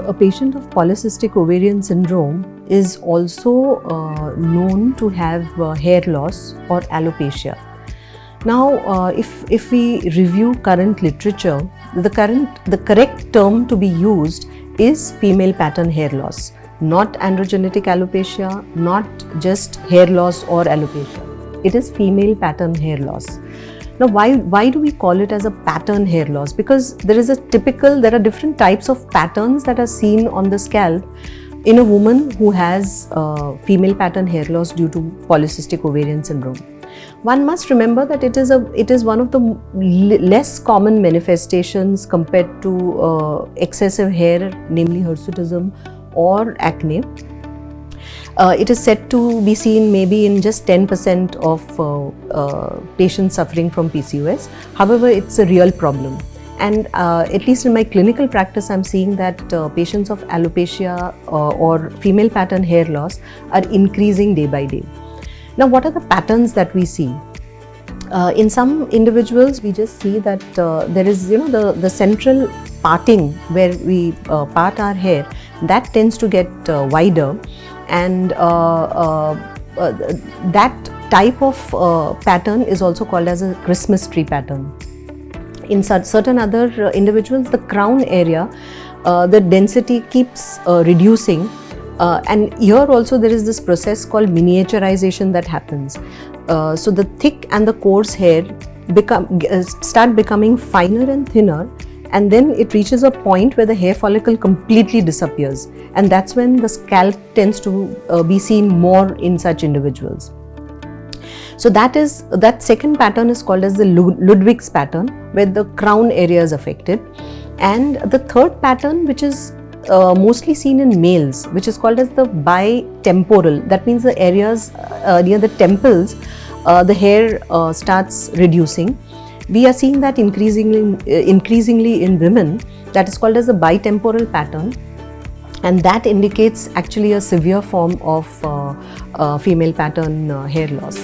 A patient of polycystic ovarian syndrome is also known to have hair loss or alopecia. Now, if we review current literature, the correct term to be used is female pattern hair loss, not androgenetic alopecia, not just hair loss or alopecia. It is female pattern hair loss. Now, why do we call it as a pattern hair loss? Because there are different types of patterns that are seen on the scalp in a woman who has female pattern hair loss due to polycystic ovarian syndrome. One must remember that it is one of the less common manifestations compared to excessive hair, namely hirsutism or acne. It is said to be seen maybe in just 10% of patients suffering from PCOS. However, it's a real problem. And at least in my clinical practice, I'm seeing that patients of alopecia or female pattern hair loss are increasing day by day. Now, what are the patterns that we see? In some individuals, we just see that there is, the central parting where we part our hair, that tends to get wider. And that type of pattern is also called as a Christmas tree pattern. In certain other individuals, the crown area, the density keeps reducing, and here also there is this process called miniaturization that happens. So the thick and the coarse hair start becoming finer and thinner, and then it reaches a point where the hair follicle completely disappears, and that's when the scalp tends to be seen more in such individuals. So that second pattern is called as the Ludwig's pattern, where the crown area is affected. And the third pattern, which is mostly seen in males, which is called as the bitemporal, that means the areas near the temples, the hair starts reducing. We are seeing that increasingly in women. That is called as the bitemporal pattern, and that indicates actually a severe form of female pattern hair loss.